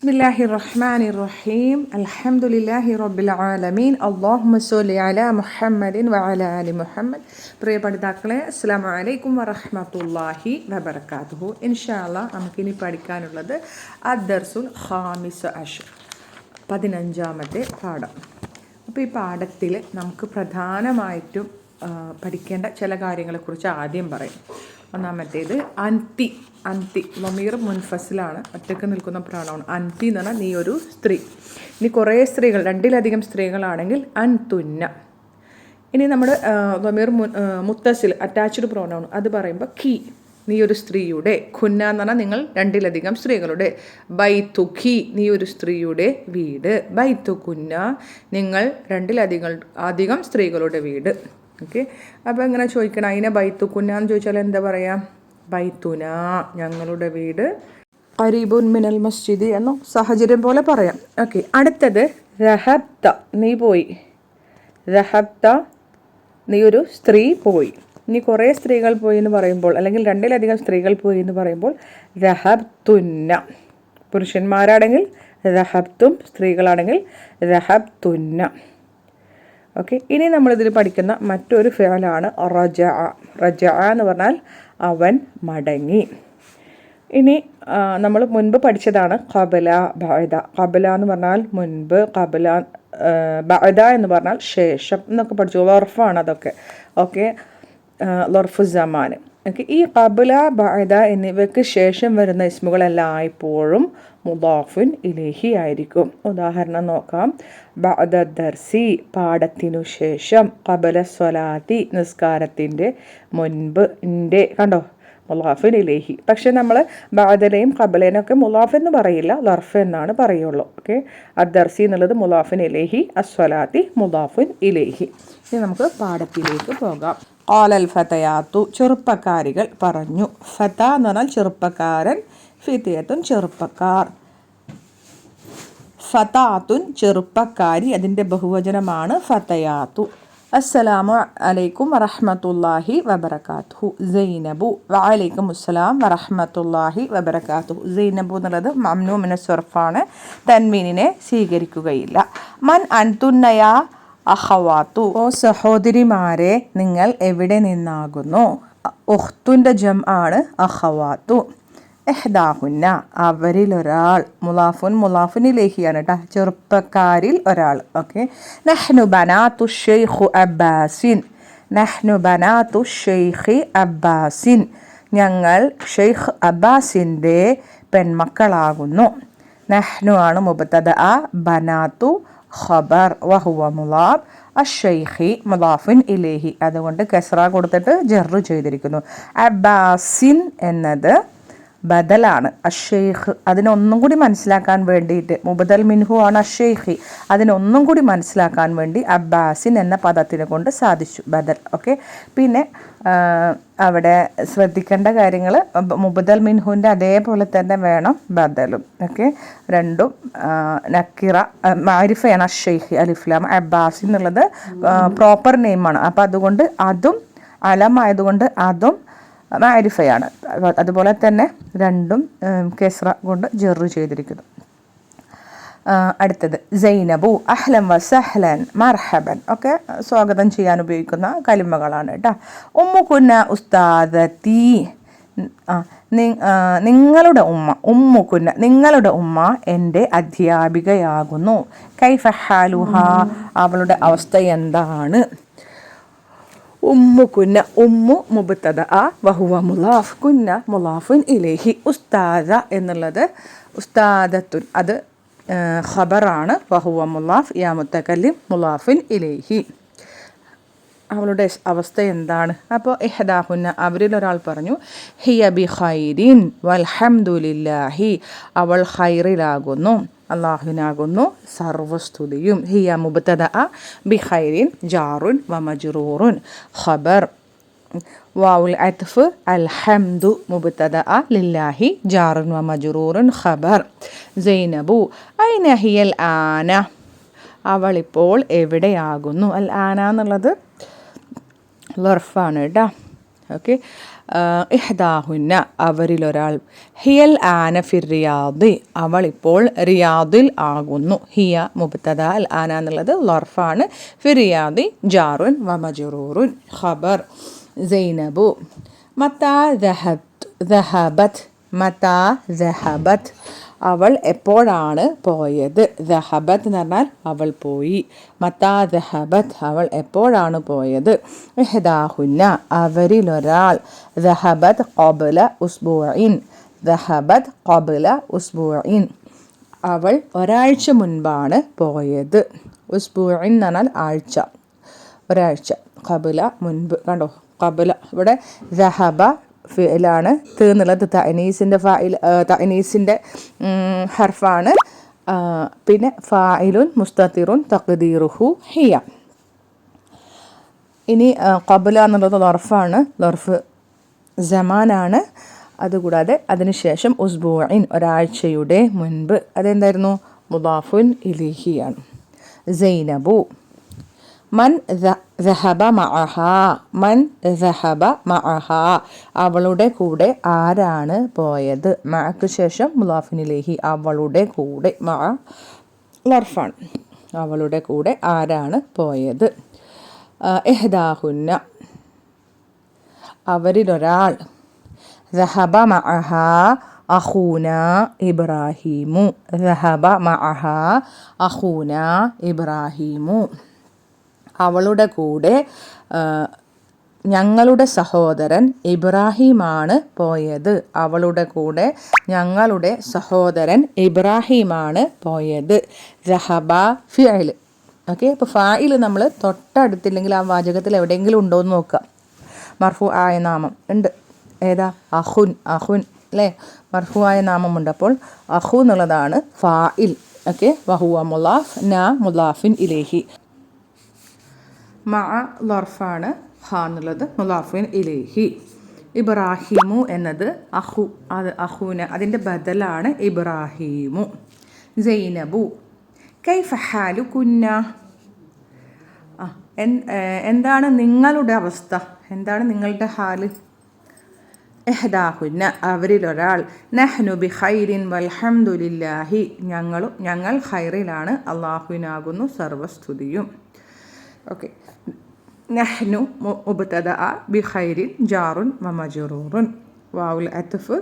ബിസ്മില്ലാഹിർ റഹ്മാനിർ റഹീം അൽഹംദുലില്ലാഹി റബ്ബിൽ ആലമീൻ അല്ലാഹുമ്മ സ്വല്ലി അലാ മുഹമ്മദിൻ വഅലാ ആലി മുഹമ്മദ്. പ്രിയ പഠിതാക്കളെ, അസ്സലാമു അലൈക്കും വറഹ്മത്തുള്ളാഹി വബറകാതുഹു. ഇൻഷാ അല്ലാഹ് നമുക്കിനി പഠിക്കാനുള്ളത് അദ്ദർസുൽ ഖാമിസ് അശർ, 15ാമത്തെ പാഠം. അപ്പോൾ ഈ പാഠത്തിൽ നമുക്ക് പ്രധാനമായിട്ടും പഠിക്കേണ്ട ചില കാര്യങ്ങളെക്കുറിച്ച് ആദ്യം പറയും. ഒന്നാമത്തേത് അന്തി. ലമീർ മുൻഫസിലാണ്, ഒറ്റക്ക് നിൽക്കുന്ന പ്രണൗൺ. അന്തി എന്ന് പറഞ്ഞാൽ നീ ഒരു സ്ത്രീ. ഇനി കുറേ സ്ത്രീകൾ, രണ്ടിലധികം സ്ത്രീകളാണെങ്കിൽ അൻതുന്ന. ഇനി നമ്മൾ ലമീർ മുത്തസിൽ അറ്റാച്ച്ഡ് പ്രോണൗൺ, അത് പറയുമ്പോൾ കി, നീ ഒരു സ്ത്രീയുടെ. ഖുന്ന എന്ന് പറഞ്ഞാൽ നിങ്ങൾ രണ്ടിലധികം സ്ത്രീകളുടെ. ബൈത്തുഖി, നീ ഒരു സ്ത്രീയുടെ വീട്. ബൈത്തുഖുന്ന, നിങ്ങൾ രണ്ടിലധികം സ്ത്രീകളുടെ വീട്. ഓക്കെ, അപ്പോൾ എങ്ങനെ ചോദിക്കണം? അതിനെ ബൈത്തുഖുന്ന എന്ന് ചോദിച്ചാൽ എന്താ പറയുക? ബൈത്തുന, ഞങ്ങളുടെ വീട്. ഖരീബുൻ മിനൽ മസ്ജിദ് എന്നോ സാഹചര്യം പോലെ പറയാം. ഓക്കെ, അടുത്തത് റഹബ്ത, നീ പോയി. റഹബ്ത, നീ ഒരു സ്ത്രീ പോയി. ഇനി കുറേ സ്ത്രീകൾ പോയി എന്ന് പറയുമ്പോൾ, അല്ലെങ്കിൽ രണ്ടിലധികം സ്ത്രീകൾ പോയി എന്ന് പറയുമ്പോൾ റഹബ്തുന്ന. പുരുഷന്മാരാണെങ്കിൽ റഹബ്തും, സ്ത്രീകളാണെങ്കിൽ റഹബ്തുന്ന. ഓക്കെ, ഇനി നമ്മളിതിൽ പഠിക്കുന്ന മറ്റൊരു ഫിഅലാണ് റജഅ. റജഅ എന്ന് പറഞ്ഞാൽ അവൻ മടങ്ങി. ഇനി നമ്മൾ മുൻപ് പഠിച്ചതാണ് ഖബല, ബഅദ. ഖബല എന്ന് പറഞ്ഞാൽ മുൻപ്, ഖബല ബഅദ എന്ന് പറഞ്ഞാൽ ശേഷം എന്നൊക്കെ പഠിച്ചു. ലർഫാണ് അതൊക്കെ. ഓക്കെ, ലർഫു സമാൻ. ഓക്കെ, ഈ ഖബല, ബഅദ എന്നിവയ്ക്ക് ശേഷം വരുന്ന ഇസ്മുകളെല്ലായ്പ്പോഴും മുദാഫുൻ ഇലൈഹി ആയിരിക്കും. ഉദാഹരണം നോക്കാം. ബഅദ ദർസി, പാഠത്തിനു ശേഷം. ഖബല സ്വലാത്തി, നിസ്കാരത്തിൻ്റെ മുൻപ്. ഇൻ്റെ കണ്ടോ, മുലാഫിൻ ഇലൈഹി. പക്ഷെ നമ്മൾ ബഅദലയും ഖബലേനൊക്കെ മുലാഫ് എന്ന് പറയില്ല, ലർഫ് എന്നാണ് പറയുള്ളൂ. ഓക്കെ, അദ്ദർസി എന്നുള്ളത് മുലാഫിൻ ഇലൈഹി, അസ്വലാത്തി മുലാഫിൻ ഇലൈഹി. ഇനി നമുക്ക് പാഠത്തിലേക്ക് പോകാം. ഖാലൽ ഫതയാത്തു, ചെറുപ്പക്കാരികൾ പറഞ്ഞു. ഫത എന്ന് പറഞ്ഞാൽ ചെറുപ്പക്കാരൻ, ഫിതിയത്തുൻ ചെറുപ്പക്കാർ, ഫതാത്തുൻ ചെറുപ്പക്കാരി, അതിൻ്റെ ബഹുവചനമാണ് ഫതയാത്തു. അസ്സലാമു അലൈക്കും വറഹ്മത്തുള്ളാഹി വബറകാതുഹു. സൈനബു, വഅലൈക്കും അസ്സലാം വറഹ്മത്തുള്ളാഹി വബറകാതുഹു. സൈനബു എന്നുള്ളത് മംനൂ മിന സർഫാണ്, തൻവീനിനെ സ്വീകരിക്കുകയില്ല. മൻ അൻതുന്നയാ അഖവാത്തു, ഓ സഹോദരിമാരെ, നിങ്ങൾ എവിടെ നിന്നാകുന്നു? ഉഖ്തുൻ്റെ ജം ആണ് അഖവാത്തു. ഇഹ്ദാഹുന്ന, അവരിലൊരാൾ. മുലാഫുൻ ഇലൈഹിയാണ് കേട്ടോ, ചെറുപ്പക്കാരിൽ ഒരാൾ. ഓക്കെ, നഹ്നു ബനാത്തു ഷെയ്ഖു അബ്ബാസിൻ. നഹ്നു ബനാത്തു ഷെയ്ഖി അബ്ബാസിൻ, ഞങ്ങൾ ഷെയ്ഖ് അബ്ബാസിൻ്റെ പെൺമക്കളാകുന്നു. നഹ്നു ആണ് മുബ്തദ, ബനാത്തു ഖബർ, വഹുവ മുലാബ്, അഷെയ്ഖി മുലാഫിൻ ഇലൈഹി, അതുകൊണ്ട് കസ്റ കൊടുത്തിട്ട് ജർറ് ചെയ്തിരിക്കുന്നു. അബ്ബാസിൻ എന്നത് ബദലാണ്. അഷെയ്ഖ്, അതിനൊന്നും കൂടി മനസ്സിലാക്കാൻ വേണ്ടിയിട്ട്, മുബദൽ മിൻഹു ആണ് അഷെയ്ഖി, അതിനൊന്നും കൂടി മനസ്സിലാക്കാൻ വേണ്ടി അബ്ബാസിൻ എന്ന പദത്തിനെ കൊണ്ട് സാധിച്ചു, ബദൽ. ഓക്കെ, പിന്നെ അവിടെ ശ്രദ്ധിക്കേണ്ട കാര്യങ്ങൾ, മുബദൽ മിൻഹുവിൻ്റെ അതേപോലെ തന്നെ വേണം ബദലും. ഓക്കെ, രണ്ടും നക്കിറ മാരിഫയാണ്. അഷെയ്ഖി അലിഫ്ലാം, അബ്ബാസിൻ എന്നുള്ളത് പ്രോപ്പർ നെയിമാണ്. അപ്പോൾ അതുകൊണ്ട് അതും അലമായതുകൊണ്ട് അതും മാരിഫയാണ്. അതുപോലെ തന്നെ രണ്ടും കെസ്റ കൊണ്ട് ജെറു ചെയ്തിരിക്കുന്നു. അടുത്തത് സൈനബു, അഹ്ലൻ വസഹ്ലൻ മർഹബൻ, ഒക്കെ സ്വാഗതം ചെയ്യാൻ ഉപയോഗിക്കുന്ന കലിമകളാണ് കേട്ടോ. ഉമ്മുകുന്ന ഉസ്താദത്തി, നിങ്ങളുടെ ഉമ്മ. ഉമ്മുകുന്ന, നിങ്ങളുടെ ഉമ്മ എൻ്റെ അധ്യാപികയാകുന്നു. കൈഫ ഹാലുഹ, അവളുടെ അവസ്ഥ എന്താണ്? ഉമ്മുകുന്ന, ഉമ്മു മുബ്തദ, വഹുവ മുലാഫ്, കുന്ന മുലാഫുൻ ഇലൈഹി. ഉസ്താദ എന്നുള്ളത് ഉസ്താദത്തുൻ, അത് ഖബറാണ്. വഹുവ മുലാഫ്, യാ മുത്തകല്ലിം മുലാഫുൻ ഇലൈഹി. അവളുടെ അവസ്ഥ എന്താണ്? അപ്പോൾ ഇഹ്ദാഹുന്ന, അവരിലൊരാൾ പറഞ്ഞു, ഹിയ ബി ഖൈരിൻ വൽഹംദുലില്ലാഹി, അവൾ ഖൈറിലാകുന്നു, അള്ളാഹുവിനാകുന്നു സർവസ്തുതിയും. ഹിയ മുബ്തദ, ബി ഖൈരിൻ ജാറുൻ വ മജ്റൂറുൻ, ഖബർ. വാവുൽ അത്ഫ് അൽഹംദു മുബ്തദ, ലില്ലാഹി ജാറുൻ വ മജ്റൂറുൻ, ഖബർ. സൈനബു ഐന ഹിയൽ ആന, അവളിപ്പോൾ എവിടെയാകുന്നു? അൽ ആന എന്നുള്ളത് ലർഫാണ് കേട്ടോ. ഓക്കെ. ഇഹ്ദാഹുന്ന അവരിലൊരാൾ, ഹിയൽ ആന ഫിർ റിയാദി അവളിപ്പോൾ റിയാദിൽ ആകുന്നു. ഹിയ മുബ്തദ, അൽ ആന എന്നുള്ളത് ലർഫാണ്. ഫിർ റിയാദി ജാറുൻ വ മജ്റൂറുൻ ഖബർ. സൈനബു മതാ ദഹബത് മതാ ദഹബത് അവൾ എപ്പോഴാണ് പോയത്. ദഹബത്ത് എന്ന് പറഞ്ഞാൽ അവൾ പോയി. മതാ ദഹബത്ത് അവൾ എപ്പോഴാണ് പോയത്. ഇഹ്ദാഹുന്ന അവരിലൊരാൾ, ദഹബത്ത് ഖബ്ല ഉസ്ബൂഇൻ ദഹബത്ത് ഖബ്ല ഉസ്ബൂഇൻ അവൾ ഒരാഴ്ച മുൻപാണ് പോയത്. ഉസ്ബൂഇൻ എന്ന് പറഞ്ഞാൽ ആഴ്ച, ഒരാഴ്ച. ഖബ്ല മുൻപ്, കണ്ടോ ഖബ്ല ഇവിടെ ദഹബ ഫിഅലാണ്. എന്നുള്ളത് തഅനീസിൻ്റെ ഹർഫാണ്. പിന്നെ ഫായിലുൻ മുസ്തതിറുൻ തഖ്ദീറുഹു ഹിയ. ഇനി ഖബ്ല എന്നുള്ളത് ലർഫാണ്, ലർഫ് സമാനാണ്. അതുകൂടാതെ അതിനുശേഷം ഉസ്ബൂഇൻ ഒരാഴ്ചയുടെ മുൻപ്, അതെന്തായിരുന്നു, മുദാഫുൻ ഇലൈഹിയാണ്. സൈനബു മൻ ദഹബ മഅഹ മൻ ദഹബ മഅഹ അവളുടെ കൂടെ ആരാണ് പോയത്. മഅക്ക് ശേഷം മുദാഫിൻ ഇലൈഹി അവളുടെ കൂടെ, മഅ ലർഫാണ്. അവളുടെ കൂടെ ആരാണ് പോയത്. ഇഹ്ദാഹുന്ന അവരിലൊരാൾ, ദഹബ മഅഹ അഖൂന ഇബ്രാഹീമു ദഹബ മഅഹ അഖൂന ഇബ്രാഹീമു അവളുടെ കൂടെ ഞങ്ങളുടെ സഹോദരൻ ഇബ്രാഹിമാണ് പോയത്. അവളുടെ കൂടെ ഞങ്ങളുടെ സഹോദരൻ ഇബ്രാഹിമാണ് പോയത്. ദഹബ ഫിഅൽ. ഓക്കെ, അപ്പോൾ ഫായിൽ നമ്മൾ തൊട്ടടുത്തില്ലെങ്കിൽ ആ വാചകത്തിൽ എവിടെയെങ്കിലും ഉണ്ടോ എന്ന് നോക്കുക. മർഫു ആയ നാമം ഉണ്ട്, ഏതാ, അഖുൻ. അഖുൻ അല്ലേ, മർഫു ആയ നാമമുണ്ട്. അപ്പോൾ അഖു എന്നുള്ളതാണ് ഫായിൽ. ഓക്കെ, വഹുവ മുലാഫ് ന മുലാഫിൻ ഇലൈഹി. മഅ ലർഫാണ്, ഹ എന്നുള്ളത് മുലാഫിൻ ഇലൈഹി. ഇബ്രാഹിമു എന്നത് അഹു, അത് അഹുന അതിൻ്റെ ബദലാണ് ഇബ്രാഹിമു. സൈനബു കൈഫ ഹാലുകുന്ന എന്താണ് നിങ്ങളുടെ അവസ്ഥ, എന്താണ് നിങ്ങളുടെ ഹാല്. ഇഹ്ദാഹുന്ന അവരിലൊരാൾ, നഹ്നു ബിഖൈരിൻ വൽഹംദുലില്ലാഹി ഞങ്ങൾ ഖൈറിലാണ്, അല്ലാഹുവിനാകുന്നു സർവസ്തുതിയും. ഓക്കെ, നഹ്നു മുബ്തദഅ ബിഖൈരിൻ ജാറുൻ വ മജ്റൂറുൻ വാവുൽ അത്ഫ്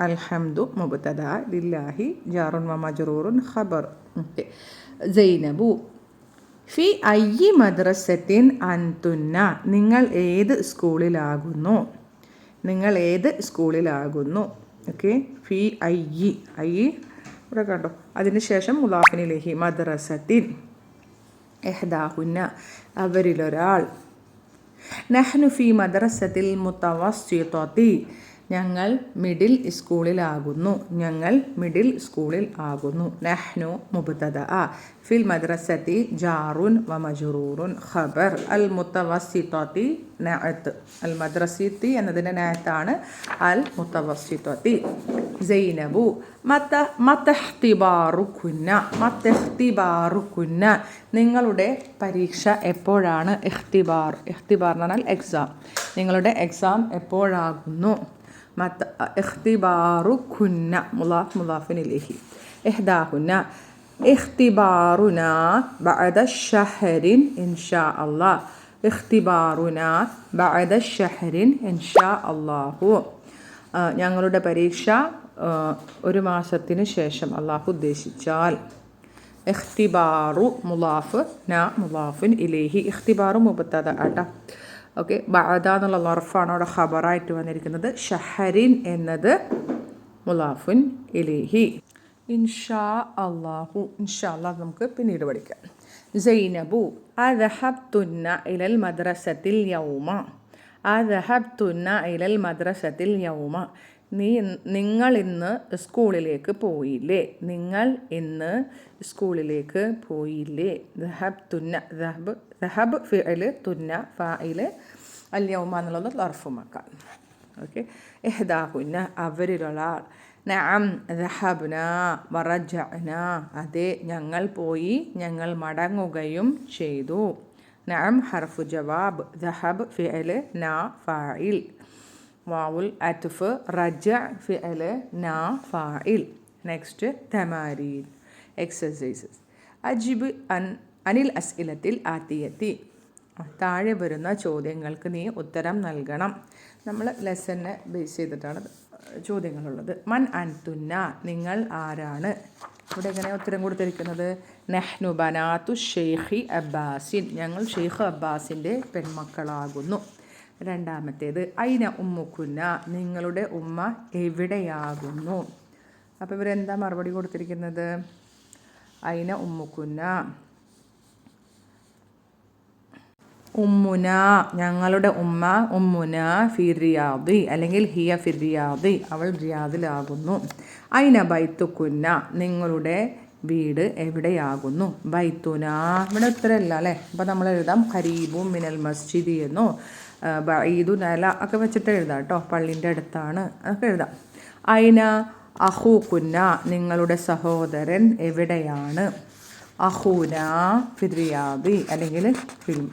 അൽഹംദു മുബ്തദഅ ലില്ലാഹി ജാറുൻ വ മജ്റൂറുൻ ഖബർ. സൈനബു ഫി അയ്യി മദ്രസത്തിൻ അൻതുന്ന നിങ്ങൾ ഏത് സ്കൂളിലാകുന്നു, നിങ്ങൾ ഏത് സ്കൂളിലാകുന്നു. ഓക്കെ, ഫി അയ്യി, അയ്യി ഇവിടെ കണ്ടോ, അതിനുശേഷം മുലാഫിൻ ഇലൈഹി മദ്രസത്തിൻ. ഇഹ്ദാഹുന്ന അവരിലൊരാൾ, നഹ്നു ഫി മദ്രസത്തിൽ മുത്തവസ്സിതത്തി ഞങ്ങൾ മിഡിൽ സ്കൂളിലാകുന്നു, ഞങ്ങൾ മിഡിൽ സ്കൂളിൽ ആകുന്നു. നഹ്നു മുബ്തദഅ ഫിൽ മദ്രസത്തി ജാറുൻ വ മജ്റൂറുൻ ഖബർ. അൽ മുത്തവസ്സിതത്തി നഅത്ത്, അൽ മദ്രസത്തി എന്നതിൻ്റെ നഅത്താണ് അൽ മുത്തവസ്സിതത്തി. സൈനബു മത്തഹ്തിബാറുകുന്ന മത്തഹ്തിബാറുകുന്ന നിങ്ങളുടെ പരീക്ഷ എപ്പോഴാണ്. ഇഖ്തിബാർ, ഇഖ്തിബാർ എന്ന് പറഞ്ഞാൽ എക്സാം, നിങ്ങളുടെ എക്സാം എപ്പോഴാകുന്നു. ഇഖ്തിബാറുകുന്ന മുലാഫ് മുലാഫിൻ ഇലൈഹി. ഇഹ്ദാഹുന്ന ഇഖ്തിബാറുന ബഅദ ശഹരിൻ ഇൻഷാ അല്ലാഹ്. ഇഖ്തിബാറുന ബഅദ ശഹരിൻ ഇൻഷാ അല്ലാഹു ഞങ്ങളുടെ പരീക്ഷ ഒരു മാസത്തിന് ശേഷം അള്ളാഹു ഉദ്ദേശിച്ചാൽ. ഇഖ്തിബാറു മുലാഫ് ന മുലാഫിൻ ഇലൈഹി. ഇഖ്തിബാറു മുബ്തദ ആട്ടാ. ഓക്കെ, ബഅദ എന്നുള്ള ലർഫാണ് അവിടെ ഖബറായിട്ട് വന്നിരിക്കുന്നത്. ഷഹരിൻ എന്നത് മുലാഫിൻ ഇലൈഹി. ഇൻഷാ അല്ലാഹു, ഇൻഷാ അല്ലാഹ് നമുക്ക് പിന്നീട് പഠിക്കാം. സൈനബു അദഹബ്തുന്ന ഇലൽ മദ്രസത്തിൽ യൗമ അദഹബ്തുന്ന ഇലൽ മദ്രസത്തിൽ യൗമ നിങ്ങൾ ഇന്ന് സ്കൂളിലേക്ക് പോയില്ലേ, നിങ്ങൾ ഇന്ന് സ്കൂളിലേക്ക് പോയില്ലേ. ദഹബ്തുന്ന ദഹബ് ഫിഅൽ, തുന്ന ഫാഇൽ, അൽ യൗമ എന്നുള്ളത് ലർഫു മക്കാൻ. ഓക്കെ, ഇഹ്ദാഹുന്ന അവരിലൊരാൾ, നഅം ദഹബ്ന വറജഅന അതെ ഞങ്ങൾ പോയി, ഞങ്ങൾ മടങ്ങുകയും ചെയ്തു. നഅം ഹർഫു ജവാബ്, ദഹബ് ഫിഅല് നാ ഫാഇൽ, വാവുൽ അത്ഫ് റജ ഫിഅല് നാ ഫാഇൽ. നെക്സ്റ്റ് തമാരീൻ എക്സസൈസസ്. അജിബ് അനിൽ അസ്ഇലത്തിൽ ആത്തിയത്തി. താഴെ വരുന്ന ചോദ്യങ്ങൾക്ക് നീ ഉത്തരം നൽകണം. നമ്മൾ ലെസനെ ബേസ് ചെയ്തിട്ടാണ് ചോദ്യങ്ങളുള്ളത്. മൻ അൻതുന്ന, നിങ്ങൾ ആരാണ്? ഇവിടെ എങ്ങനെ ഉത്തരം കൊടുത്തിരിക്കുന്നത്? നഹ്നു ബനാത്തു ഷെയ്ഖി അബ്ബാസിൻ, ഞങ്ങൾ ഷെയ്ഖ് അബ്ബാസിൻ്റെ പെൺമക്കളാകുന്നു. രണ്ടാമത്തേത് ഐന ഉമ്മുക്കുന്ന, നിങ്ങളുടെ ഉമ്മ എവിടെയാകുന്നു? അപ്പോൾ ഇവരെന്താ മറുപടി കൊടുത്തിരിക്കുന്നത്? ഐന ഉമ്മുക്കുന്ന, ഉമ്മുന, ഞങ്ങളുടെ ഉമ്മ, ഉമ്മുന ഫിറിയാദി അല്ലെങ്കിൽ ഹിയ ഫിറിയാദി, അവൾ റിയാദിലാകുന്നു. ഐന ബൈത്തുക്കുന്ന, നിങ്ങളുടെ വീട് എവിടെയാകുന്നു? ബൈത്തുന, ഇവിടെ ഉത്തരമില്ല അല്ലേ? അപ്പോൾ നമ്മൾ എഴുതാം ഖരീബും മിനൽ മസ്ജിദി എന്നോ ബഈദു നല ഒക്കെ വെച്ചിട്ട് എഴുതാം കേട്ടോ. പള്ളിൻ്റെ അടുത്താണ് അതൊക്കെ എഴുതാം. ഐന അഹൂക്കുന്ന, നിങ്ങളുടെ സഹോദരൻ എവിടെയാണ്? അഹൂന ഫിറിയാദി അല്ലെങ്കിൽ ഫിൽം,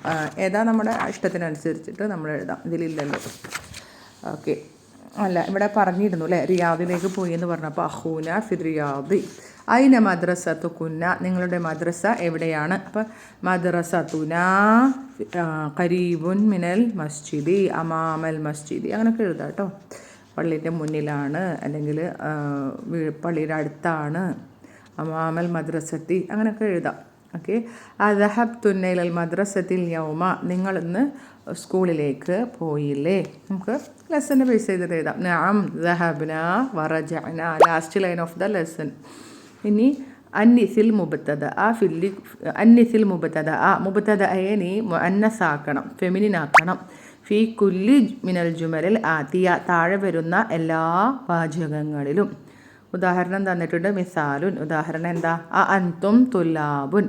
ഏതാ നമ്മുടെ ഇഷ്ടത്തിനനുസരിച്ചിട്ട് നമ്മൾ എഴുതാം. ഇതിലില്ലല്ലോ. ഓക്കെ, അല്ല ഇവിടെ പറഞ്ഞിരുന്നു അല്ലേ, റിയാദിലേക്ക് പോയി എന്ന് പറഞ്ഞപ്പോൾ അഹൂന ഫിറിയാദി. ഐന മദ്രസത്തുക്കുന്ന, നിങ്ങളുടെ മദ്രസ എവിടെയാണ്? അപ്പം മദ്രസത്തുന ഖരീബുൻ മിനൽ മസ്ജിദി അമാമൽ മസ്ജിദി അങ്ങനെയൊക്കെ എഴുതാം കേട്ടോ. പള്ളിൻ്റെ മുന്നിലാണ് അല്ലെങ്കിൽ പള്ളിയുടെ അടുത്താണ്, അമാമൽ മദ്രസത്തി അങ്ങനെയൊക്കെ എഴുതാം. ഓക്കെ. അദഹബ്തുന്ന ഇലൽ മദ്രസത്തിൽ യൗമ, നിങ്ങൾ ഇന്ന് സ്കൂളിലേക്ക് പോയില്ലേ? നമുക്ക് ലെസനെ ബേസ് ചെയ്തിട്ട് എഴുതാം. നഅം ദഹബ്ന വറജഅന, last line of the lesson. ഇനി അന്നിസിൽ മുബത്തദ ഫില്ലി, അന്നിസിൽ മുബത്തദ മുബത്തദയെ നീ മുഅന്നസാക്കണം, ഫെമിനിനാക്കണം. ഫി കുല്ലി മിനൽ ജുമലിൽ ആതിയ, താഴെ വരുന്ന എല്ലാ വാചകങ്ങളിലും. ഉദാഹരണം തന്നിട്ടുണ്ട്. മിസാലുൻ, ഉദാഹരണം എന്താ? അൻതും തുല്ലാബുൻ,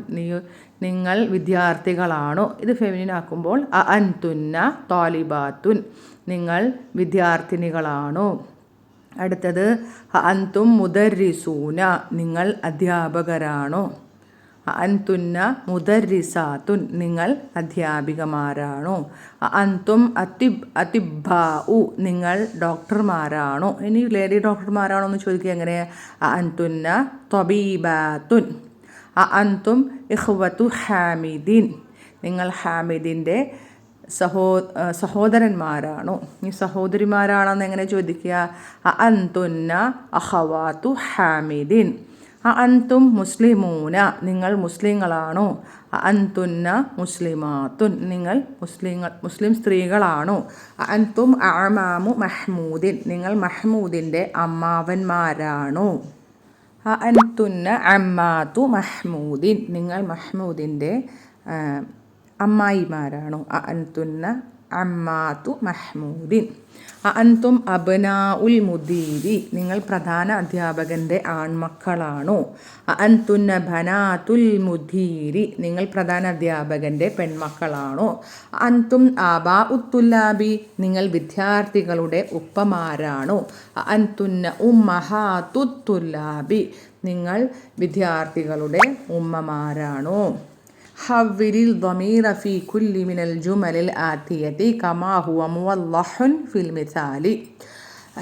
നിങ്ങൾ വിദ്യാർത്ഥികളാണോ? ഇത് ഫെമിനിനാക്കുമ്പോൾ അൻതുന്ന താലിബാത്തുൻ, നിങ്ങൾ വിദ്യാർത്ഥിനികളാണോ? അടുത്തത് അൻതും മുദർരിസൂന, നിങ്ങൾ അധ്യാപകരാണോ? അൻതുന്ന മുദർരിസാത്തുൻ, നിങ്ങൾ അധ്യാപികമാരാണോ? അൻതും അതിബ്ബാഉ, നിങ്ങൾ ഡോക്ടർമാരാണോ? ഇനി ലേഡി ഡോക്ടർമാരാണോ എന്ന് ചോദിക്കുക എങ്ങനെ? അൻതുന്ന ത്വബീബാത്തുൻ. അൻതും ഇഖ്വത്തു ഹാമിദീൻ, നിങ്ങൾ ഹാമിദിൻ്റെ സഹോദരന്മാരാണോ? ഈ സഹോദരിമാരാണോന്ന് എങ്ങനെ ചോദിക്കുക? അൻതുന്ന അഖവാത്തു ഹാമിദീൻ. അൻതും മുസ്ലിമൂന, നിങ്ങൾ മുസ്ലിങ്ങളാണോ? അൻതുന്ന മുസ്ലിമാത്തുൻ, നിങ്ങൾ മുസ്ലിം സ്ത്രീകളാണോ? അൻതും അമാമു മഹ്മൂദിൻ, നിങ്ങൾ മഹ്മൂദിൻ്റെ അമ്മാവന്മാരാണോ? അൻതുന്ന അമ്മാത്തു മഹ്മൂദിൻ, നിങ്ങൾ മഹ്മൂദിൻ്റെ അമ്മായിമാരാണോ? അൻതുന്ന അമ്മാത്തു മഹ്മൂദിൻ. അൻതും അബ്നാ ഉൽ മുദീരി, നിങ്ങൾ പ്രധാന അധ്യാപകൻ്റെ ആൺമക്കളാണോ? അൻതുന്ന ബനാത്തുൽ മുദീരി, നിങ്ങൾ പ്രധാന അധ്യാപകൻ്റെ പെൺമക്കളാണോ? അൻതും ആബാ ഉത്തുല്ലാബി, നിങ്ങൾ വിദ്യാർത്ഥികളുടെ ഉപ്പമാരാണോ? അൻതുന്ന ഉമ്മഹാത്തുത്തുല്ലാബി, നിങ്ങൾ വിദ്യാർത്ഥികളുടെ ഉമ്മമാരാണോ? ഹവ്വിരിൽ ضمير في كل من الجمل الآتية كما هو موضح في المثال.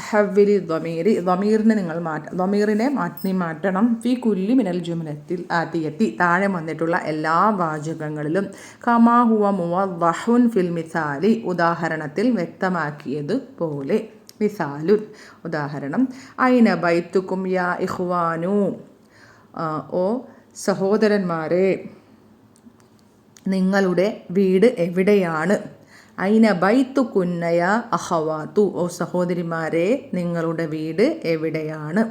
ഹവ്വിരി ضمير, ضميറിനെ നിങ്ങൾ ضميറിനെ മാറ്റണം. ഫി കുല്ലി മിനൽ ജുമലത്തിൽ ആതിയത്തി, താഴെ വന്നിട്ടുള്ള എല്ലാ വാചകങ്ങളിലും. കമാ ഹുവ മുവദ്ദഹുൻ ഫിൽ മിസാലി, ഉദാഹരണത്തിൽ വ്യക്തമാക്കിയതുപോലെ. മിസാലുൻ, ഉദാഹരണം. ഐന ബൈത്തുക്കും യാ ഇഖ്വാനു, ഓ സഹോദരന്മാരെ, നിങ്ങളുടെ വീട് എവിടെയാണ്? ഐന ബൈത്തുകുന്നയ അഖവാത്തു, ഓ സഹോദരിമാരെ, നിങ്ങളുടെ വീട് എവിടെയാണ്?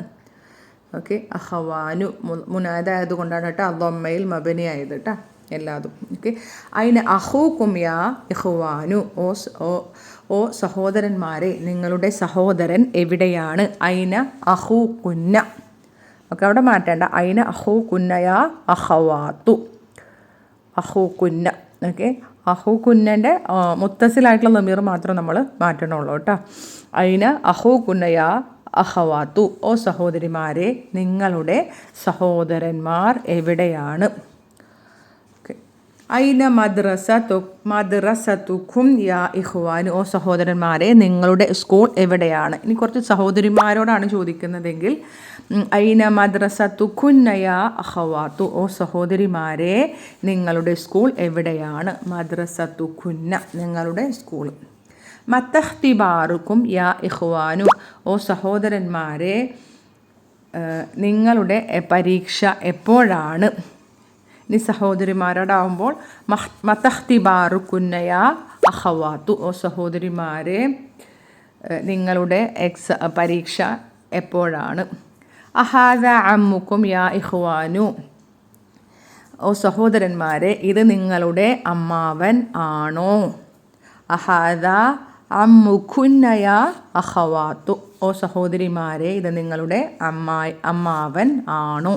ഓക്കെ. അഖവാനു മുനാദായത് കൊണ്ടാണ് കേട്ടോ അദ്ദമ്മയിൽ മബനി ആയത് കേട്ടോ എല്ലാതും. ഓക്കെ. ഐന അഖൂകും യാ ഇഖ്വാനു, ഓ സഹോദരന്മാരെ, നിങ്ങളുടെ സഹോദരൻ എവിടെയാണ്? ഐന അഖൂകുന്ന. ഓക്കെ, അവിടെ മാറ്റേണ്ട. ഐന അഖൂകുന്നയ അഖവാത്തു, അഹൂക്കുന്ന. ഓക്കെ, അഹൂക്കുന്നൻ്റെ മുത്തസിലായിട്ടുള്ള നമീർ മാത്രം നമ്മൾ മാറ്റണുള്ളൂ കേട്ടോ. ഐന അഹൂക്കുന്നയ അഹവാത്തു, ഓ സഹോദരിമാരെ, നിങ്ങളുടെ സഹോദരന്മാർ എവിടെയാണ്? ഓക്കെ, ഐന മദ്രസത്തുക്കും യാ ഇഖ്വാൻ, ഓ സഹോദരന്മാരെ നിങ്ങളുടെ സ്കൂൾ എവിടെയാണ്. ഇനി കുറച്ച് സഹോദരിമാരോടാണ് ചോദിക്കുന്നതെങ്കിൽ ഐന മദ്രസത്തുക്കുന്ന യാ അഖവാത്തു, ഓ സഹോദരിമാരെ നിങ്ങളുടെ സ്കൂൾ എവിടെയാണ്. മദ്രസത്തുക്കുന്ന നിങ്ങളുടെ സ്കൂൾ. മത്തഖ്തിബാറുക്കും യാ ഇഖ്വാനു, ഓ സഹോദരന്മാരെ നിങ്ങളുടെ പരീക്ഷ എപ്പോഴാണ്. ഇനി സഹോദരിമാരോടാവുമ്പോൾ മത്തഖ്തിബാറുക്കുന്ന യാ അഖവാത്തു, ഓ സഹോദരിമാരെ നിങ്ങളുടെ പരീക്ഷ എപ്പോഴാണ്. അഹാദ അമ്മുക്കും യാ ഇഖ്വാനു, ഓ സഹോദരന്മാരെ ഇത് നിങ്ങളുടെ അമ്മാവൻ ആണോ. അഹാദ അമ്മുക്കുന്ന യാ അഖവാത്തു, ഓ സഹോദരിമാരെ ഇത് നിങ്ങളുടെ അമ്മാവൻ ആണോ.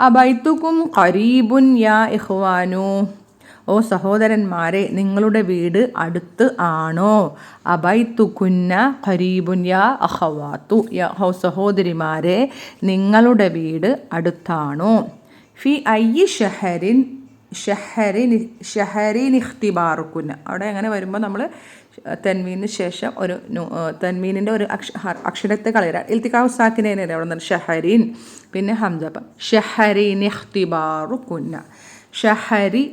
അബൈത്തുക്കും ഖരീബുൻ യാ ഇഖ്വാനു, ഓ സഹോദരന്മാരെ നിങ്ങളുടെ വീട് അടുത്ത് ആണോ. അബൈത്തുക്കുന്ന ഖരീബുൻ യാ അഖവാത്തു, ഓ സഹോദരിമാരെ നിങ്ങളുടെ വീട് അടുത്താണോ. ഫി അയ്യി ഷഹരിൻ ഇഖ്തിബാറുക്കുന്ന, അവിടെ അങ്ങനെ വരുമ്പോൾ നമ്മൾ തൻവീന് ശേഷം ഒരു തൻവീനിൻ്റെ ഒരു അക്ഷരത്തെ കളയുക. ഇൽത്തിഖാഉ സാക്കിനേനെ അവിടെ നിന്ന് ഷഹരിൻ, പിന്നെ ഹംസ. ഷഹരിൻ ഇഖ്തിബാറുക്കുന്ന, ഷഹരി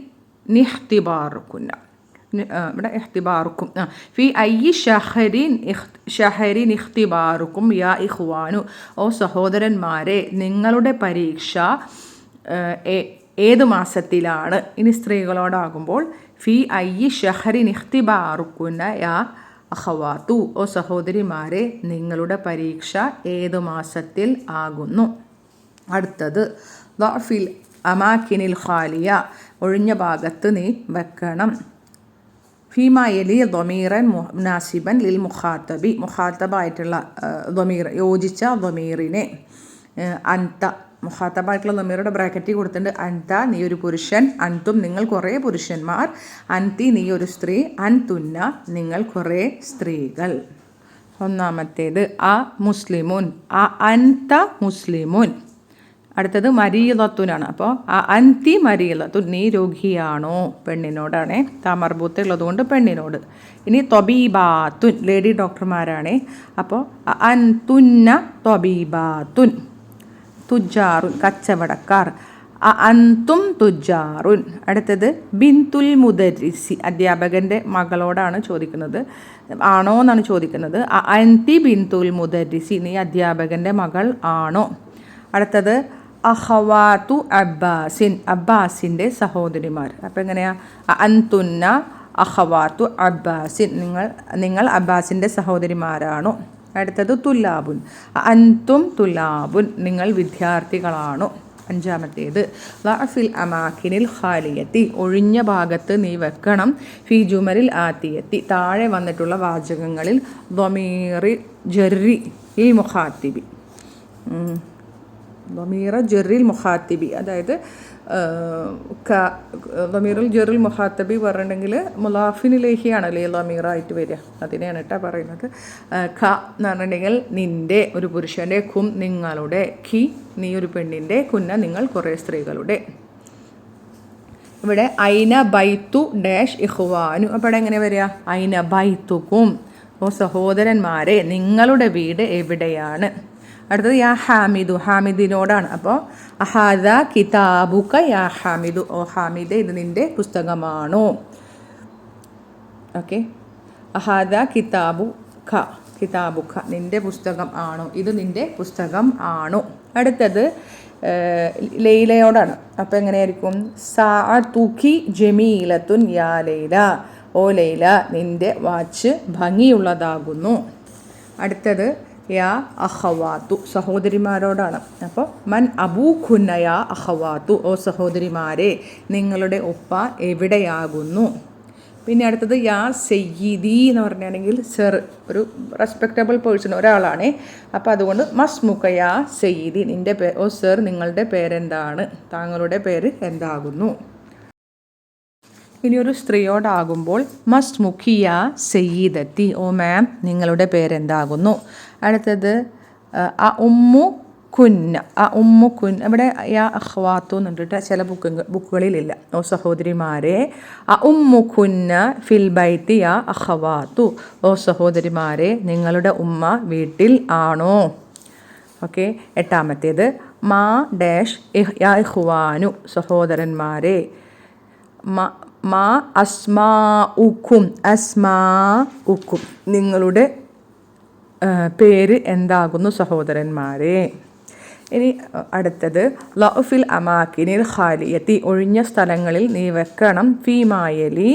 നിഖ്തിബാറുക്കുന്ന, ഇവിടെ ഇഖ്തിബാറുക്കും. ഫി അയ്യി ഷഹരിൻ ഇഖ്തിബാറുക്കും യാ ഇഖ്വാനു, ഓ സഹോദരന്മാരെ നിങ്ങളുടെ പരീക്ഷ ഏത് മാസത്തിലാണ്. ഇനി സ്ത്രീകളോടാകുമ്പോൾ ഫി അയ്യി ഷഹരിൻ ഇഖ്തിബാറുക്കുന്ന യാ അഖവാത്തു, ഓ സഹോദരിമാരെ നിങ്ങളുടെ പരീക്ഷ ഏതു മാസത്തിൽ ആകുന്നു. അടുത്തത് ദഅഫിൽ അമാക്കിനിൽ ഖാലിയ, ഒഴിഞ്ഞ ഭാഗത്ത് നീ വെക്കണം. ഫീമായലി ദമീറൻ മുനാസിബൻ ലിൽ മുഖാത്തബി, മുഖാത്തബായിട്ടുള്ള ദമീർ യോജിച്ച ദമീറിനെ. അൻത മുഖാത്തബായിട്ടുള്ള ദമീറുടെ ബ്രാക്കറ്റിൽ കൊടുത്തിട്ടുണ്ട്. അൻത നീ ഒരു പുരുഷൻ, അൻതും നിങ്ങൾ കുറേ പുരുഷന്മാർ, അൻതി നീ ഒരു സ്ത്രീ, അൻതുന്ന നിങ്ങൾ കുറേ സ്ത്രീകൾ. ഒന്നാമത്തേത് അ മുസ്ലിമുൻ, അ അൻത മുസ്ലിമുൻ. അടുത്തത് മരീലത്തുനാണ്. അപ്പോൾ അൻതി മരീലത്തു നീ രോഗിയാണോ, പെണ്ണിനോടാണേ, താമർബൂത്ത് ഉള്ളതുകൊണ്ട് പെണ്ണിനോട്. ഇനി തൊബീബാത്തുൻ ലേഡി ഡോക്ടർമാരാണേ. അപ്പോൾ അൻതുന്ന തൊബീബാത്തുൻ. തുജാറുൻ കച്ചവടക്കാർ, അൻതും തുജാറുൻ. അടുത്തത് ബിന്തുൽ മുദരിസി അധ്യാപകൻ്റെ മകളോടാണ് ചോദിക്കുന്നത്, ആണോ എന്നാണ് ചോദിക്കുന്നത്. അൻതി ബിന്തുൽ മുദരിസി നീ അധ്യാപകൻ്റെ മകൾ ആണോ. അടുത്തത് അഖവാത്തു അബ്ബാസിൻ അബ്ബാസിൻ്റെ സഹോദരിമാർ. അപ്പോൾ എങ്ങനെയാ അൻതുന്ന അഖവാത്തു അബ്ബാസിൻ നിങ്ങൾ അബ്ബാസിൻ്റെ സഹോദരിമാരാണോ. അടുത്തത് തുല്ലാബുൻ അൻതും തുല്ലാബുൻ നിങ്ങൾ വിദ്യാർത്ഥികളാണോ. അഞ്ചാമത്തേത് ലഅഫിൽ അമാക്കിനിൽ ഖാലിയത്തി ഒഴിഞ്ഞ ഭാഗത്ത് നീ വെക്കണം. ഫി ജുമലിൽ ആത്തിയത്തി താഴെ വന്നിട്ടുള്ള വാചകങ്ങളിൽ ദമീറി ജർരി ഈ മുഖാത്തിബി ദമീറ ജെറിൽ മുഖാത്തിബി, അതായത് ദമീറുൽ ജെറിൽ മുഖാത്തബി പറഞ്ഞിട്ടുണ്ടെങ്കിൽ മുലാഫിനിലേഹിയാണല്ലേ ദമീറായിട്ട് വരിക, അതിനെയാണ് കേട്ടോ പറയുന്നത്. ഖ എന്ന് പറഞ്ഞിട്ടുണ്ടെങ്കിൽ നിൻ്റെ ഒരു പുരുഷൻ്റെ, ഖും നിങ്ങളുടെ, ഖി നീ ഒരു പെണ്ണിൻ്റെ, കുന്ന നിങ്ങൾ കുറേ സ്ത്രീകളുടെ. ഇവിടെ ഐന ബൈത്തു ഡാഷ് ഇഖ്വാനു. അപ്പോൾ ഇവിടെ എങ്ങനെ വരിക? ഐന ബൈത്തുക്കും ഓ സഹോദരന്മാരെ നിങ്ങളുടെ വീട് എവിടെയാണ്. അടുത്തത് യാ ഹാമിദു ഹാമിദിനോടാണ്. അപ്പോൾ അഹാദ കിതാബുക യാ ഹാമിദു ഓ ഹാമിദ് ഇത് നിൻ്റെ പുസ്തകമാണോ. ഓക്കെ, അഹാദ കിതാബുക നിൻ്റെ പുസ്തകം ആണോ, ഇത് നിൻ്റെ പുസ്തകം ആണോ. അടുത്തത് ലൈലയോടാണ്. അപ്പോൾ എങ്ങനെയായിരിക്കും? സഅതുകി ജമീലത്തുൻ യാ ലൈല ഓ ലൈല നിൻ്റെ വാച്ച് ഭംഗിയുള്ളതാകുന്നു. അടുത്തത് യാ അഖവാത്തു സഹോദരിമാരോടാണ്. അപ്പോൾ മൻ അബൂഖുന്ന യാ അഖവാത്തു ഓ സഹോദരിമാരെ നിങ്ങളുടെ ഉപ്പ എവിടെയാകുന്നു. പിന്നെ അടുത്തത് യാ സയ്യിദി എന്ന് പറഞ്ഞാണെങ്കിൽ സർ, ഒരു റെസ്പെക്റ്റബിൾ പേഴ്സൺ ഒരാളാണ്. അപ്പോൾ അതുകൊണ്ട് മസ്മുക യാ സയ്യിദി നിൻ്റെ ഓ സർ നിങ്ങളുടെ പേരെന്താണ്, താങ്കളുടെ പേര് എന്താകുന്നു. ഇനി ഒരു സ്ത്രീയോടാകുമ്പോൾ മസ്മുഖിയ സയ്യിദത്തി ഓ മാം നിങ്ങളുടെ പേരെന്താകുന്നു. അടുത്തത് ഉമ്മു കുന്ന ഉമ്മു കുൻ ഇവിടെ യാ അഖ്വാത്തു എന്നുണ്ടിട്ട് ചില ബുക്കുകളിലില്ല. ഓ സഹോദരിമാരെ, ഉമ്മു കുന്ന ഫിൽ ബൈത്തി യാ അഖവാത്തു, ഓ സഹോദരിമാരെ നിങ്ങളുടെ ഉമ്മ വീട്ടിൽ ആണോ. ഓക്കെ. എട്ടാമത്തേത് മാ ഡാഷ് യാ ഇഖ്വാനു, സഹോദരന്മാരെ. മാ അസ്മാ ഉക്കും, അസ്മാ ഉക്കും നിങ്ങളുടെ പേര് എന്താകുന്നു സഹോദരന്മാരെ. ഇനി അടുത്തത് ലഉഫിൽ അമാക്കിനിൽ ഖാലിയത്തി, ഒഴിഞ്ഞ സ്ഥലങ്ങളിൽ നീ വെക്കണം ഫീമായലി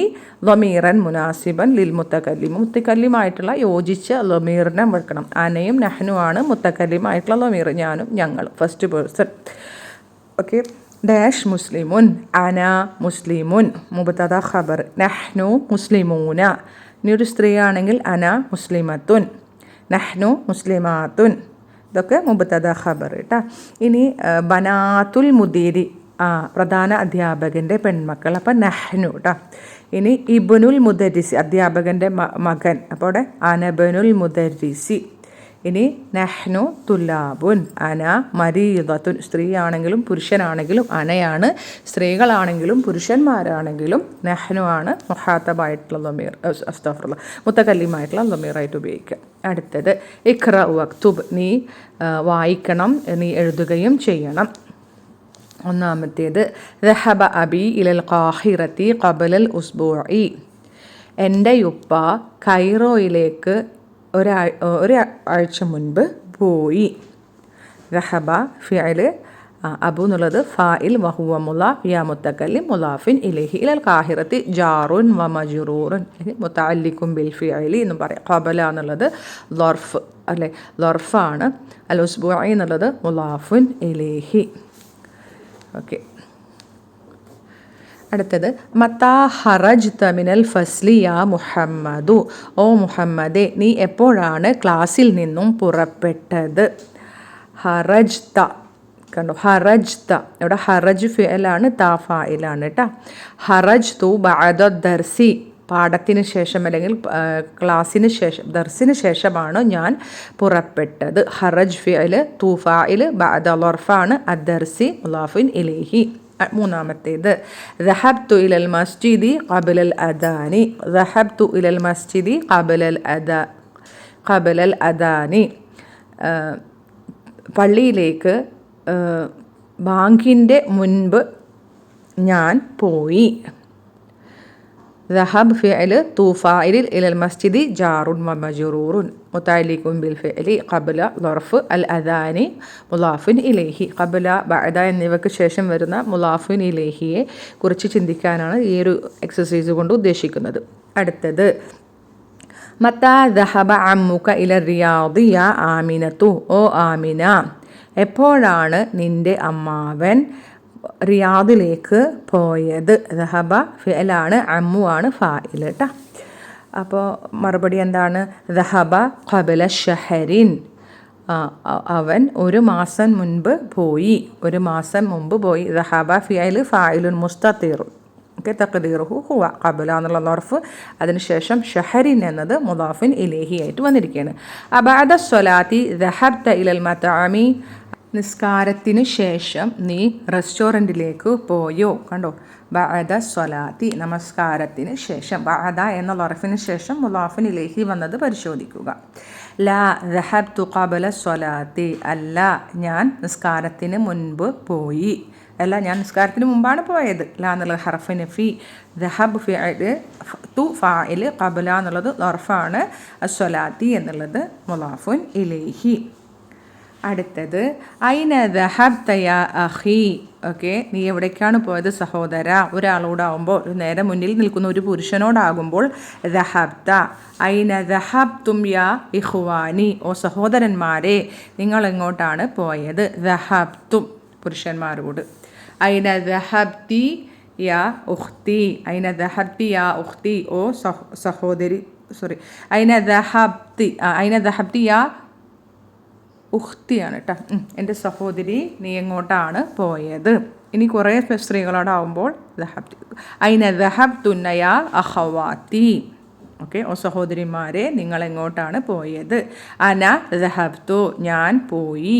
ലമീറൻ മുനാസിബൻ ലിൽ മുത്തക്കല്ലിം, മുത്തക്കല്ലിമായിട്ടുള്ള യോജിച്ച ലമീറിനെ വെക്കണം. അനയും നഹ്നുവാണ് മുത്തക്കല്ലിമായിട്ടുള്ള ലമീർ, ഞാനും ഞങ്ങളും ഫസ്റ്റ് പേഴ്സൺ. ഓക്കെ. ഡാഷ് മുസ്ലിമുൻ, അന മുസ്ലിമുൻ മുബ്തദ ഖബർ, നഹ്നു മുസ്ലിമൂന. ഇനി ഒരു സ്ത്രീ ആണെങ്കിൽ അന മുസ്ലിമത്തുൻ, നഹ്നു മുസ്ലിമാത്തുൻ, ഇതൊക്കെ മുബ്തദ ഖബർ കേട്ടോ. ഇനി ബനാത്തുൽ മുദീരി, പ്രധാന അധ്യാപകൻ്റെ പെൺമക്കൾ, അപ്പം നഹ്നു കേട്ടോ. ഇനി ഇബ്നുൽ മുദരിസി, അധ്യാപകൻ്റെ മകൻ, അപ്പോൾ അവിടെ അനബനുൽ മുദരിസി. ഇനി നഹ്നു തുല്ലാബുൻ, അന മരീദത്തുൻ, സ്ത്രീ ആണെങ്കിലും പുരുഷനാണെങ്കിലും അനയാണ്, സ്ത്രീകളാണെങ്കിലും പുരുഷന്മാരാണെങ്കിലും നഹ്നു ആണ് മുഹാത്തബായിട്ടുള്ള ലമീർ, അസ്തഗ്ഫിറുല്ലാ, മുത്തകല്ലിമായിട്ടുള്ള ലമീറായിട്ട് ഉപയോഗിക്കുക. അടുത്തത് ഇഖ്റ വക്തുബ്, നീ വായിക്കണം, നീ എഴുതുകയും ചെയ്യണം. ഒന്നാമത്തേത് ദഹബ അബി ഇലൽ ഖാഹിറത്തി ഖബലൽ ഉസ്ബൂഇ, എൻ്റെ ഉപ്പ കൈറോയിലേക്ക് ഒരാഴ്ച മുൻപ് പോയി. ദഹബ ഫിഅൽ അബു എന്നുള്ളത് ഫാഇൽ വഹുവ മുലാഫ് യാ മുത്തകല്ലിം മുലാഫിൻ ഇലൈഹി ഇലൽ ഖാഹിറത്തി ജാറുൻ വ മജ്റൂറുൻ മുതഅല്ലിഖും ബിൽ ഫിഅലി എന്നും പറയാം. ഖബല എന്നുള്ളത് ലർഫ് അല്ലെ, ലർഫാണ്. അൽ ഉസ്ബൂഇ എന്നുള്ളത് മുലാഫുൻ ഇലൈഹി. ഓക്കെ. അടുത്തത് മത്താ ഹറജ്ത മിനൽ ഫസ്ലി യാ മുഹമ്മദു, ഓ മുഹമ്മദേ നീ എപ്പോഴാണ് ക്ലാസ്സിൽ നിന്നും പുറപ്പെട്ടത്. ഹറജ്ത കണ്ടോ, ഹറജ്ത ഇവിടെ ഹറജ് ഫിഅലാണ്, താ ഫായിലാണ് കേട്ടോ. ഹറജ്തു ബഅദ ദർസി, പാഠത്തിന് ശേഷം അല്ലെങ്കിൽ ക്ലാസ്സിന് ശേഷം, ദർസിന് ശേഷമാണ് ഞാൻ പുറപ്പെട്ടത്. ഹറജ് ഫിഅൽ തൂ ഫായിൽ ബഅദ ലർഫാണ്, അദ്ദർസി മുലാഫിൻ ഇലൈഹി. മൂന്നാമത്തേത് ദഹബ്തു ഇലൽ മസ്ജിദി ഖബലൽ അദാനി, ദഹബ്തു ഇലൽ മസ്ജിദി ഖബലൽ അദാനി, പള്ളിയിലേക്ക് ബാങ്കിൻ്റെ മുൻപ് ഞാൻ പോയി. ദഹബ് ഫിഅൽ തൂഫായിലിൽ ഇലൽ മസ്ജിദി ജാറുൻ വ മജ്റൂറുൻ മുതഅല്ലിഖുൻ ബിൽ ഫിഅലി ഖബല ലർഫ് അൽ അദാനി മുലാഫിൻ ഇലൈഹി. ഖബല ബഅദ എന്നിവയ്ക്ക് ശേഷം വരുന്ന മുലാഫിൻ ഇലൈഹിയെ കുറിച്ച് ചിന്തിക്കാനാണ് ഈ ഒരു എക്സസൈസ് കൊണ്ട് ഉദ്ദേശിക്കുന്നത്. അടുത്തത് മത്താ ദഹബ അമ്മുക ഇല റിയാദി യാ ആമിനത്തു, ഓ ആമിന എപ്പോഴാണ് നിൻ്റെ അമ്മാവൻ റിയാദിലേക്ക് പോയത്. ദഹബ ഫിഅലാണ്, അമ്മു ആണ് ഫാഇൽ കേട്ടോ. അപ്പോൾ മറുപടി എന്താണ്, ദഹബ ഖബല ഷഹരിൻ, അവൻ ഒരു മാസം മുൻപ് പോയി, ഒരു മാസം മുമ്പ് പോയി. ദഹബ ഫിഅൽ ഫാഇലുൻ മുസ്തതിർ, ഓക്കെ, തഖ്ദീറുഹു ഹുവ, ഖബല എന്നുള്ള ലർഫ്, അതിനുശേഷം ഷഹരിൻ എന്നത് മുദാഫിൻ ഇലൈഹി ആയിട്ട് വന്നിരിക്കുകയാണ്. അബഅദ സ്വലാത്തി ദഹബ്ത ഇലൽ മത്അമി, നിസ്കാരത്തിന് ശേഷം നീ റെസ്റ്റോറൻറ്റിലേക്ക് പോയോ. കണ്ടോ, ബഅദ സ്വലാത്തി, നമസ്കാരത്തിന് ശേഷം. ബഅദ എന്ന ലർഫിന് ശേഷം മുലാഫിൻ ഇലൈഹി വന്നത് പരിശോധിക്കുക. ലാ ദഹബ്തു ഖബല സ്വലാത്തി, അല്ല ഞാൻ നിസ്കാരത്തിന് മുൻപ് പോയി, അല്ല ഞാൻ നിസ്കാരത്തിന് മുമ്പാണ് പോയത്. ലാ എന്നുള്ള ഹർഫ് നഫി, ദഹബ് ഫിഅൽ തു ഫാഇൽ, ഖബല എന്നുള്ളത് ലർഫാണ്, അസ്വലാത്തി എന്നുള്ളത് മുലാഫുൻ ഇലൈഹി. അടുത്തത് ഐന ദഹബ്ത യാ അഖി, ഓക്കെ, നീ എവിടേക്കാണ് പോയത് സഹോദര. ഒരാളോടാവുമ്പോൾ, നേരെ മുന്നിൽ നിൽക്കുന്ന ഒരു പുരുഷനോടാകുമ്പോൾ ദഹബ്ത. ഐന ദഹബ്തും യാ ഇഖ്വാനി, ഓ സഹോദരന്മാരെ നിങ്ങൾ എങ്ങോട്ടാണ് പോയത്. ദഹബ്തും പുരുഷന്മാരോട്. ഐന ദഹബ്തി യാ ഉഖ്തി, ഐന ദഹബ്തി യാ ഉഖ്തി, ഓ സഹോദരി, സോറി, ഐന ദഹബ്തി യാ ഉഖ്തിയാണ് കേട്ടോ, എൻ്റെ സഹോദരി നീ എങ്ങോട്ടാണ് പോയത്. ഇനി കുറേ സ്ത്രീകളോടാവുമ്പോൾ ദഹബ്തി. ഐന ദഹബ്തുന്ന യാ അഖവാത്തി, ഓക്കെ, ഓ സഹോദരിമാരെ നിങ്ങൾ എങ്ങോട്ടാണ് പോയത്. അന ദഹബ്തു, ഞാൻ പോയി.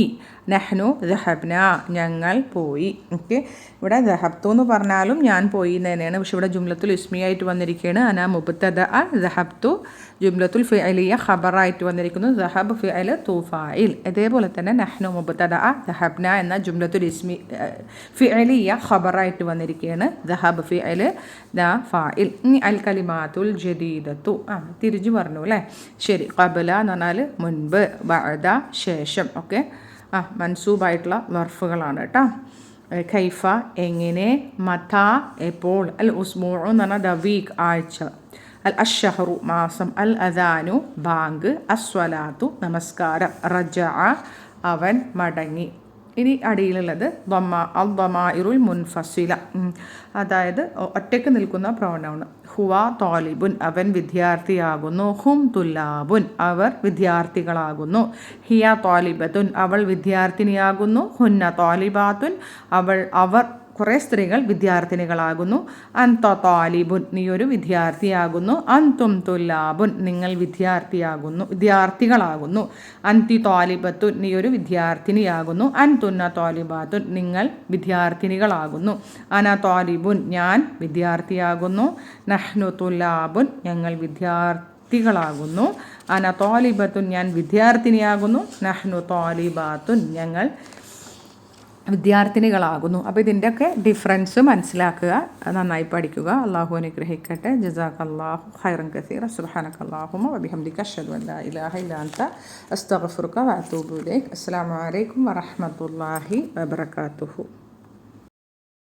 നഹ്നു ദഹബ്ന ഞങ്ങൾ പോയി. ഓക്കെ, ഇവിടെ ദഹബ്തു എന്ന് പറഞ്ഞാലും ഞാൻ പോയി എന്ന് തന്നെയാണ്. പക്ഷെ ഇവിടെ ജുംലത്തുൽ ഇസ്മിയായിട്ട് വന്നിരിക്കുകയാണ്. അന മുബ്തദ ദഹബ്തു, ജുംലത്തുൽ ഫിഅലിയ ഖബറായിട്ട് വന്നിരിക്കുന്നു. ദഹബ് ഫിഅൽ തു ഫാഇൽ. ഇതേപോലെ തന്നെ നഹ്നു മുബ്തദ ദഹബ്ന എന്ന ജുംലത്തുൽ ഇസ്മി ഫിഅലിയ ഖബറായിട്ട് വന്നിരിക്കുകയാണ്. ദഹബ് ഫിഅൽ ദ ഫാഇൽ. ഇനി അൽ കലിമാത്തുൽ ജദീദത്തു തിരിച്ചു പറഞ്ഞു അല്ലേ. ശരി, ഖബല എന്ന് പറഞ്ഞാൽ മുൻപ്, ബഅദ ശേഷം. ഓക്കെ, മൻസൂബായിട്ടുള്ള വർഫുകളാണ് കേട്ടോ. കൈഫ എങ്ങനെ, മത എപ്പോൾ, അൽ ഉസ്ബൂഉ എന്ന് പറഞ്ഞാൽ ദ വീക്ക് ആഴ്ച, അൽ അഷ്ഹറു മാസം, അൽ അദാനു ബാങ്ക്, അസ്വലാത്തു നമസ്കാരം, റജഅ അവൻ മടങ്ങി. ഇനി അടിയിലുള്ളത് ദമാഇറുൽ മുൻഫസില, അതായത് ഒറ്റയ്ക്ക് നിൽക്കുന്ന പ്രോനൗൺ. ഹുവ താലിബുൻ അവൻ വിദ്യാർത്ഥിയാകുന്നു. ഹും തുല്ലാബുൻ അവർ വിദ്യാർത്ഥികളാകുന്നു. ഹിയ താലിബത്തുൻ അവൾ വിദ്യാർത്ഥിനിയാകുന്നു. ഹുന്ന താലിബാത്തുൻ അവർ കുറേ സ്ത്രീകൾ വിദ്യാർത്ഥിനികളാകുന്നു. അന്ത താലിബുൻ നീ ഒരു വിദ്യാർത്ഥിയാകുന്നു. അന്തും തുല്ലാബുൻ നിങ്ങൾ വിദ്യാർത്ഥികളാകുന്നു. അന്തി താലിബത്തുൻ നീ ഒരു വിദ്യാർത്ഥിനിയാകുന്നു. അൻതുന്ന താലിബാത്തുൻ നിങ്ങൾ വിദ്യാർത്ഥിനികളാകുന്നു. അന താലിബുൻ ഞാൻ വിദ്യാർത്ഥിയാകുന്നു. നഹ്നു തുല്ലാബുൻ ഞങ്ങൾ വിദ്യാർത്ഥികളാകുന്നു. അന താലിബത്തുൻ ഞാൻ വിദ്യാർത്ഥിനിയാകുന്നു. നഹ്നു താലിബാത്തുൻ ഞങ്ങൾ വിദ്യാർത്ഥിനികളാകുന്നു. അപ്പോൾ ഇതിൻ്റെയൊക്കെ ഡിഫറൻസ് മനസ്സിലാക്കുക, നന്നായി പഠിക്കുക. അള്ളാഹു അനുഗ്രഹിക്കട്ടെ. ജസാക്കല്ലാഹു ഖൈറൻ കസീറ. സുബ്ഹാനക്കല്ലാഹുമ്മ വബിഹംദിക അഷ്ഹദു അൻ ലാ ഇലാഹ ഇല്ലാ അൻത അസ്തഗ്ഫിറുക വഅതൂബു ഇലൈക്. അസ്സലാമു അലൈക്കും വറഹ്മത്തുള്ളാഹി വബറകാതുഹു.